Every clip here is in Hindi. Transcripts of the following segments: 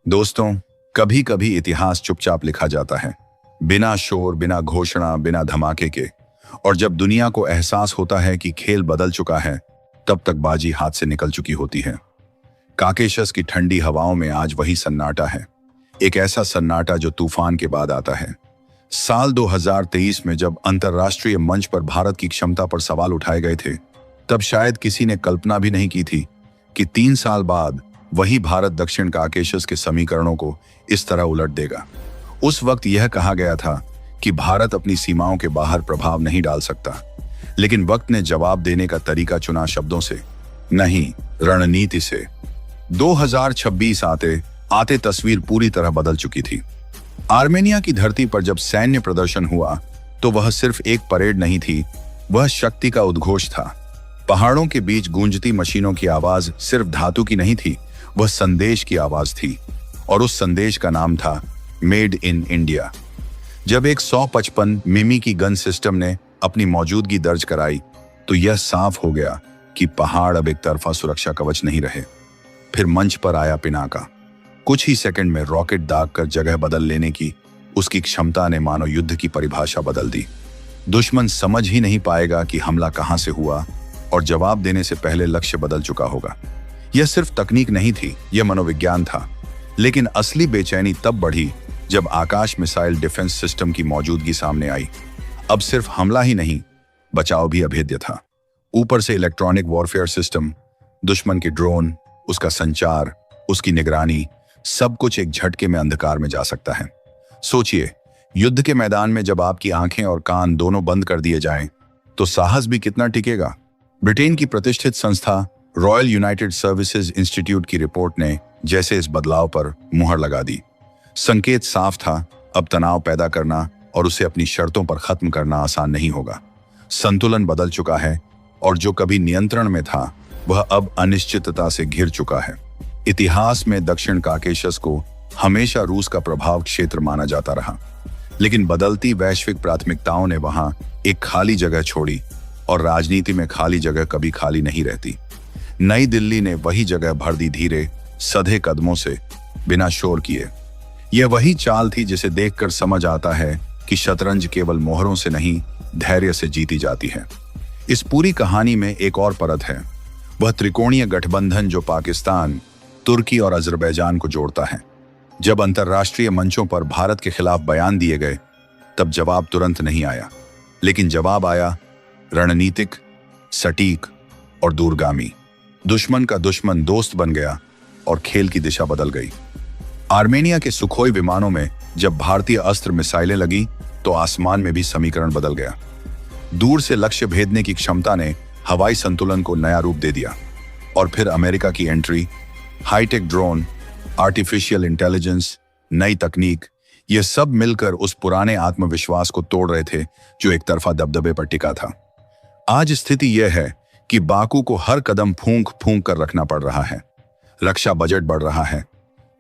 दोस्तों, कभी कभी इतिहास चुपचाप लिखा जाता है, बिना शोर, बिना घोषणा, बिना धमाके के। और जब दुनिया को एहसास होता है कि खेल बदल चुका है, तब तक बाजी हाथ से निकल चुकी होती है। काकेशस की ठंडी हवाओं में आज वही सन्नाटा है, एक ऐसा सन्नाटा जो तूफान के बाद आता है। साल 2023 में जब अंतर्राष्ट्रीय मंच पर भारत की क्षमता पर सवाल उठाए गए थे, तब शायद किसी ने कल्पना भी नहीं की थी कि 3 साल बाद वही भारत दक्षिण काकेशस के समीकरणों को इस तरह उलट देगा। उस वक्त यह कहा गया था कि भारत अपनी सीमाओं के बाहर प्रभाव नहीं डाल सकता, लेकिन वक्त ने जवाब देने का तरीका चुना, शब्दों से नहीं, रणनीति से। 2026 आते आते तस्वीर पूरी तरह बदल चुकी थी। आर्मेनिया की धरती पर जब सैन्य प्रदर्शन हुआ, तो वह सिर्फ एक परेड नहीं थी, वह शक्ति का उद्घोष था। पहाड़ों के बीच गूंजती मशीनों की आवाज सिर्फ धातु की नहीं थी, वह संदेश की आवाज थी, और उस संदेश का नाम था मेड इन इंडिया। जब एक 155 मिमी की गन सिस्टम ने अपनी मौजूदगी दर्ज कराई, तो यह साफ हो गया कि पहाड़ अब एक तरफा सुरक्षा कवच नहीं रहे। फिर मंच पर आया पिनाका। कुछ ही सेकंड में रॉकेट दागकर जगह बदल लेने की उसकी क्षमता ने मानो युद्ध की परिभाषा बदल दी। दुश्मन समझ ही नहीं पाएगा कि हमला कहां से हुआ, और जवाब देने से पहले लक्ष्य बदल चुका होगा। यह सिर्फ तकनीक नहीं थी, यह मनोविज्ञान था। लेकिन असली बेचैनी तब बढ़ी जब आकाश मिसाइल डिफेंस सिस्टम की मौजूदगी सामने आई। अब सिर्फ हमला ही नहीं, बचाव भी अभेद्य था। ऊपर से इलेक्ट्रॉनिक वॉरफेयर सिस्टम, दुश्मन के ड्रोन, उसका संचार, उसकी निगरानी, सब कुछ एक झटके में अंधकार में जा सकता है। सोचिए, युद्ध के मैदान में जब आपकी आंखें और कान दोनों बंद कर दिए जाएं, तो साहस भी कितना टिकेगा। ब्रिटेन की प्रतिष्ठित संस्था रॉयल यूनाइटेड सर्विसेज इंस्टीट्यूट की रिपोर्ट ने जैसे इस बदलाव पर मुहर लगा दी। संकेत साफ था, अब तनाव पैदा करना और उसे अपनी शर्तों पर खत्म करना आसान नहीं होगा। संतुलन बदल चुका है, और जो कभी नियंत्रण में था वह अब अनिश्चितता से घिर चुका है। इतिहास में दक्षिण काकेशस को हमेशा रूस का प्रभाव क्षेत्र माना जाता रहा, लेकिन बदलती वैश्विक प्राथमिकताओं ने वहां एक खाली जगह छोड़ी, और राजनीति में खाली जगह कभी खाली नहीं रहती। नई दिल्ली ने वही जगह भर दी, धीरे सधे कदमों से, बिना शोर किए। यह वही चाल थी जिसे देखकर समझ आता है कि शतरंज केवल मोहरों से नहीं, धैर्य से जीती जाती है। इस पूरी कहानी में एक और परत है, वह त्रिकोणीय गठबंधन जो पाकिस्तान, तुर्की और अजरबैजान को जोड़ता है। जब अंतर्राष्ट्रीय मंचों पर भारत के खिलाफ बयान दिए गए, तब जवाब तुरंत नहीं आया, लेकिन जवाब आया रणनीतिक, सटीक और दूरगामी। दुश्मन का दुश्मन दोस्त बन गया, और खेल की दिशा बदल गई। आर्मेनिया के सुखोई विमानों में जब भारतीय अस्त्र मिसाइलें लगी, तो आसमान में भी समीकरण बदल गया। दूर से लक्ष्य भेदने की क्षमता ने हवाई संतुलन को नया रूप दे दिया। और फिर अमेरिका की entry, high tech drone, artificial intelligence, नई तकनीक, ये सब मिलकर उस पुराने आत्मविश्वास को तोड़ रहे थे जो एक तरफा दबदबे पर टिका था। आज स्थिति यह है कि बाकू को हर कदम फूंक फूंक कर रखना पड़ रहा है। रक्षा बजट बढ़ रहा है,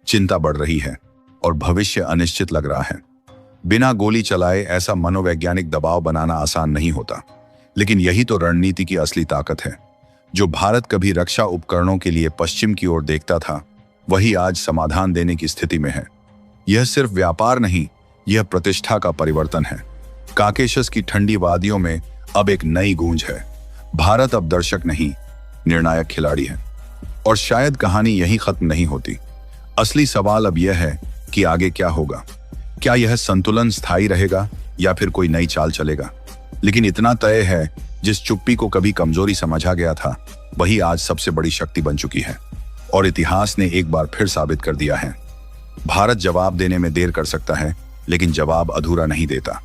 चिंता बढ़ रही है, और भविष्य अनिश्चित लग रहा है। बिना गोली चलाए ऐसा मनोवैज्ञानिक दबाव बनाना आसान नहीं होता, लेकिन यही तो रणनीति की असली ताकत है। जो भारत कभी रक्षा उपकरणों के लिए पश्चिम की ओर देखता था, वही आज समाधान देने की स्थिति में है। यह सिर्फ व्यापार नहीं, यह प्रतिष्ठा का परिवर्तन है। काकेशस की ठंडी वादियों में अब एक नई गूंज है। भारत अब दर्शक नहीं, निर्णायक खिलाड़ी है। और शायद कहानी यही खत्म नहीं होती। असली सवाल अब यह है कि आगे क्या होगा। क्या यह संतुलन स्थायी रहेगा, या फिर कोई नई चाल चलेगा? लेकिन इतना तय है, जिस चुप्पी को कभी कमजोरी समझा गया था, वही आज सबसे बड़ी शक्ति बन चुकी है। और इतिहास ने एक बार फिर साबित कर दिया है, भारत जवाब देने में देर कर सकता है, लेकिन जवाब अधूरा नहीं देता।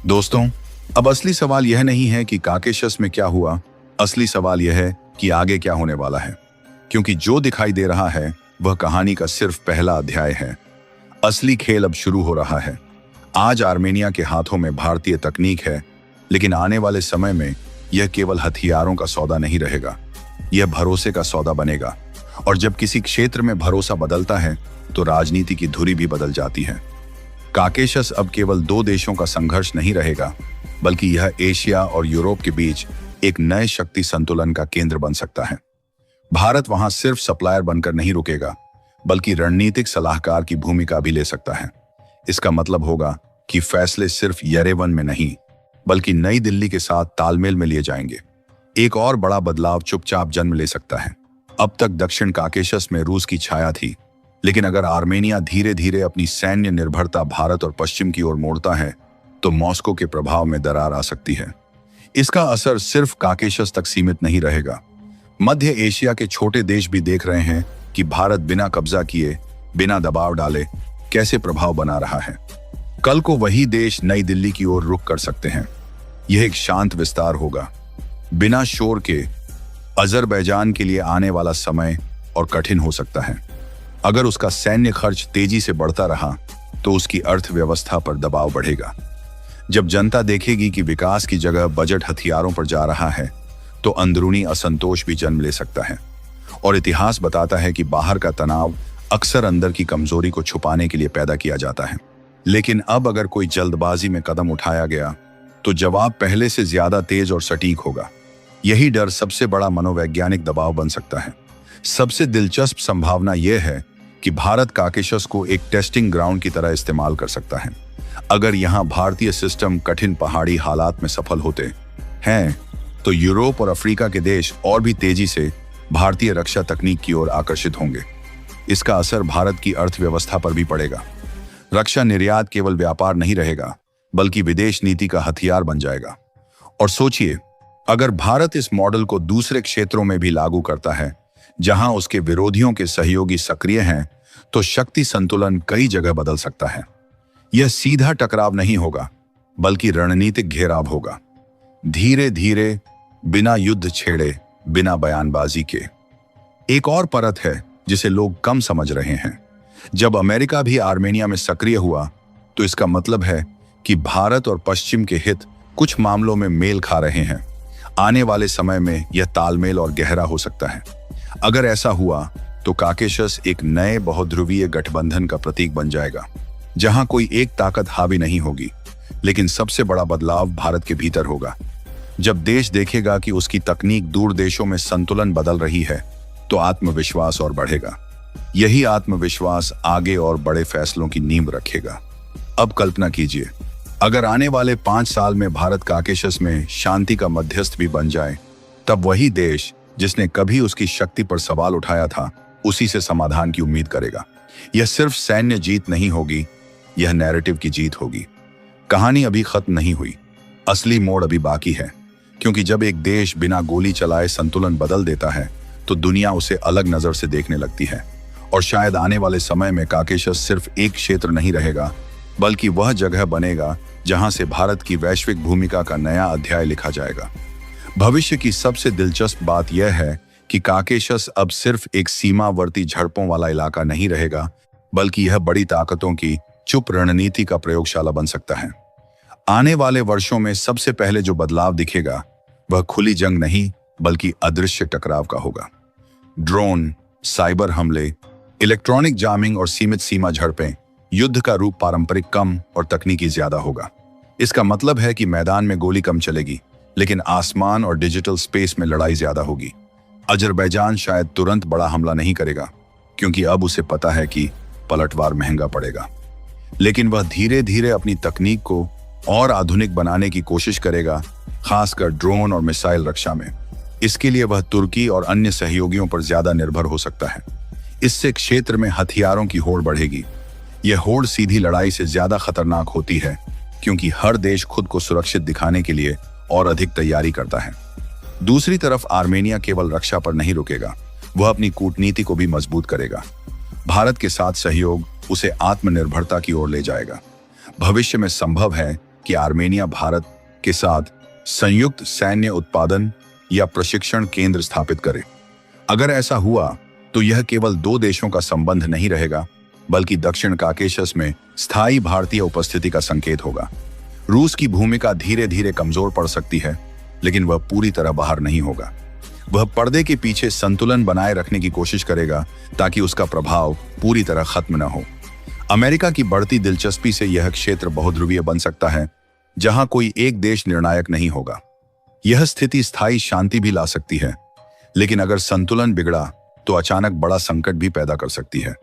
दोस्तों, अब असली सवाल यह नहीं है कि काकेशस में क्या हुआ, असली सवाल यह है कि आगे क्या होने वाला है। क्योंकि जो दिखाई दे रहा है वह कहानी का सिर्फ पहला अध्याय है। असली खेल अब शुरू हो रहा है। आज आर्मेनिया के हाथों में भारतीय तकनीक है, लेकिन आने वाले समय में यह केवल हथियारों का सौदा नहीं रहेगा, यह भरोसे का सौदा बनेगा। और जब किसी क्षेत्र में भरोसा बदलता है, तो राजनीति की धुरी भी बदल जाती है। काकेशस अब केवल 2 देशों का संघर्ष नहीं रहेगा, बल्कि यह एशिया और यूरोप के बीच एक नए शक्ति संतुलन का केंद्र बन सकता है। भारत वहां सिर्फ सप्लायर बनकर नहीं रुकेगा, बल्कि रणनीतिक सलाहकार की भूमिका भी ले सकता है। इसका मतलब होगा कि फैसले सिर्फ येरेवन में नहीं बल्कि नई दिल्ली के साथ तालमेल में लिए जाएंगे। एक और बड़ा बदलाव चुपचाप जन्म ले सकता है। अब तक दक्षिण काकेशस में रूस की छाया थी, लेकिन अगर आर्मेनिया धीरे धीरे अपनी सैन्य निर्भरता भारत और पश्चिम की ओर मोड़ता है तो मॉस्को के प्रभाव में दरार आ सकती है। इसका असर सिर्फ काकेशस तक सीमित नहीं रहेगा। मध्य एशिया के छोटे देश भी देख रहे हैं कि भारत बिना कब्जा किए, बिना दबाव डाले कैसे प्रभाव बना रहा है। कल को वही देश नई दिल्ली की ओर रुख कर सकते हैं। यह एक शांत विस्तार होगा, बिना शोर के। अजरबैजान के लिए आने वाला समय और कठिन हो सकता है। अगर उसका सैन्य खर्च तेजी से बढ़ता रहा तो उसकी अर्थव्यवस्था पर दबाव बढ़ेगा। जब जनता देखेगी कि विकास की जगह बजट हथियारों पर जा रहा है तो अंदरूनी असंतोष भी जन्म ले सकता है। और इतिहास बताता है कि बाहर का तनाव अक्सर अंदर की कमजोरी को छुपाने के लिए पैदा किया जाता है। लेकिन अब अगर कोई जल्दबाजी में कदम उठाया गया तो जवाब पहले से ज्यादा तेज और सटीक होगा। यही डर सबसे बड़ा मनोवैज्ञानिक दबाव बन सकता है। सबसे दिलचस्प संभावना यह है कि भारत काकेशस को एक टेस्टिंग ग्राउंड की तरह इस्तेमाल कर सकता है। अगर यहाँ भारतीय सिस्टम कठिन पहाड़ी हालात में सफल होते हैं तो यूरोप और अफ्रीका के देश और भी तेजी से भारतीय रक्षा तकनीक की ओर आकर्षित होंगे। इसका असर भारत की अर्थव्यवस्था पर भी पड़ेगा। रक्षा निर्यात केवल व्यापार नहीं रहेगा बल्कि विदेश नीति का हथियार बन जाएगा। और सोचिए, अगर भारत इस मॉडल को दूसरे क्षेत्रों में भी लागू करता है जहां उसके विरोधियों के सहयोगी सक्रिय हैं, तो शक्ति संतुलन कई जगह बदल सकता है। यह सीधा टकराव नहीं होगा बल्कि रणनीतिक घेराव होगा, धीरे धीरे, बिना युद्ध छेड़े, बिना बयानबाजी के। एक और परत है जिसे लोग कम समझ रहे हैं। जब अमेरिका भी आर्मेनिया में सक्रिय हुआ तो इसका मतलब है कि भारत और पश्चिम के हित कुछ मामलों में मेल खा रहे हैं। आने वाले समय में यह तालमेल और गहरा हो सकता है। अगर ऐसा हुआ तो काकेशस एक नए बहुध्रुवीय गठबंधन का प्रतीक बन जाएगा, जहां कोई एक ताकत हावी नहीं होगी। लेकिन सबसे बड़ा बदलाव भारत के भीतर होगा। जब देश देखेगा कि उसकी तकनीक दूर देशों में संतुलन बदल रही है तो आत्मविश्वास और बढ़ेगा। यही आत्मविश्वास आगे और बड़े फैसलों की नींव रखेगा। अब कल्पना कीजिए, अगर आने वाले 5 साल में भारत काकेशस में शांति का मध्यस्थ भी बन जाए, तब वही देश जिसने कभी उसकी शक्ति पर सवाल उठाया था उसी से समाधान की उम्मीद करेगा। यह सिर्फ सैन्य जीत नहीं होगी, यह नैरेटिव की जीत होगी। कहानी अभी खत्म नहीं हुई, असली मोड़ अभी बाकी है। क्योंकि जब एक देश बिना गोली चलाए संतुलन बदल देता है तो दुनिया उसे अलग नजर से देखने लगती है। और शायद आने वाले समय में काकेशस सिर्फ एक क्षेत्र नहीं रहेगा बल्कि वह जगह बनेगा जहां से भारत की वैश्विक भूमिका का नया अध्याय लिखा जाएगा। भविष्य की सबसे दिलचस्प बात यह है कि काकेशस अब सिर्फ एक सीमावर्ती झड़पों वाला इलाका नहीं रहेगा, बल्कि यह बड़ी ताकतों की चुप रणनीति का प्रयोगशाला बन सकता है। आने वाले वर्षों में सबसे पहले जो बदलाव दिखेगा वह खुली जंग नहीं बल्कि अदृश्य टकराव का होगा। ड्रोन, साइबर हमले, इलेक्ट्रॉनिक जामिंग और सीमित सीमा झड़पें, युद्ध का रूप पारंपरिक कम और तकनीकी ज्यादा होगा। इसका मतलब है कि मैदान में गोली कम चलेगी लेकिन आसमान और डिजिटल स्पेस में लड़ाई ज्यादा होगी। अजरबैजान शायद तुरंत बड़ा हमला नहीं करेगा क्योंकि अब उसे पता है कि पलटवार महंगा पड़ेगा, लेकिन वह धीरे धीरे अपनी तकनीक को और आधुनिक बनाने की कोशिश करेगा, खासकर ड्रोन और मिसाइल रक्षा में। इसके लिए वह तुर्की और अन्य सहयोगियों पर ज्यादा निर्भर हो सकता है। इससे क्षेत्र में हथियारों की होड़ बढ़ेगी। यह होड़ सीधी लड़ाई से ज्यादा खतरनाक होती है क्योंकि हर देश खुद को सुरक्षित दिखाने के लिए और अधिक तैयारी करता है। दूसरी तरफ आर्मेनिया केवल रक्षा पर नहीं रुकेगा, वह अपनी कूटनीति को भी मजबूत करेगा। भारत के साथ सहयोग उसे आत्मनिर्भरता की ओर ले जाएगा। भविष्य में संभव है कि आर्मेनिया भारत के साथ संयुक्त सैन्य उत्पादन या प्रशिक्षण केंद्र स्थापित करे। अगर ऐसा हुआ तो यह केवल 2 देशों का संबंध नहीं रहेगा बल्कि दक्षिण काकेशस में स्थायी भारतीय उपस्थिति का संकेत होगा। रूस की भूमिका धीरे धीरे कमजोर पड़ सकती है लेकिन वह पूरी तरह बाहर नहीं होगा। वह पर्दे के पीछे संतुलन बनाए रखने की कोशिश करेगा ताकि उसका प्रभाव पूरी तरह खत्म न हो। अमेरिका की बढ़ती दिलचस्पी से यह क्षेत्र बहुध्रुवीय बन सकता है जहां कोई एक देश निर्णायक नहीं होगा। यह स्थिति स्थायी शांति भी ला सकती है, लेकिन अगर संतुलन बिगड़ा तो अचानक बड़ा संकट भी पैदा कर सकती है।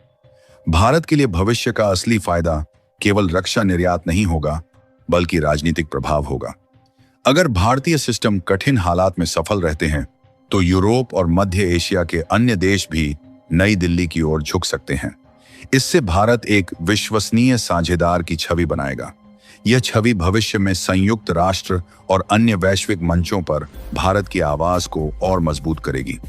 भारत के लिए भविष्य का असली फायदा केवल रक्षा निर्यात नहीं होगा, बल्कि राजनीतिक प्रभाव होगा। अगर भारतीय सिस्टम कठिन हालात में सफल रहते हैं, तो यूरोप और मध्य एशिया के अन्य देश भी नई दिल्ली की ओर झुक सकते हैं। इससे भारत एक विश्वसनीय साझेदार की छवि बनाएगा। यह छवि भविष्य में संयुक्त राष्ट्र और अन्य वैश्विक मंचों पर भारत की आवाज को और मजबूत करेगी।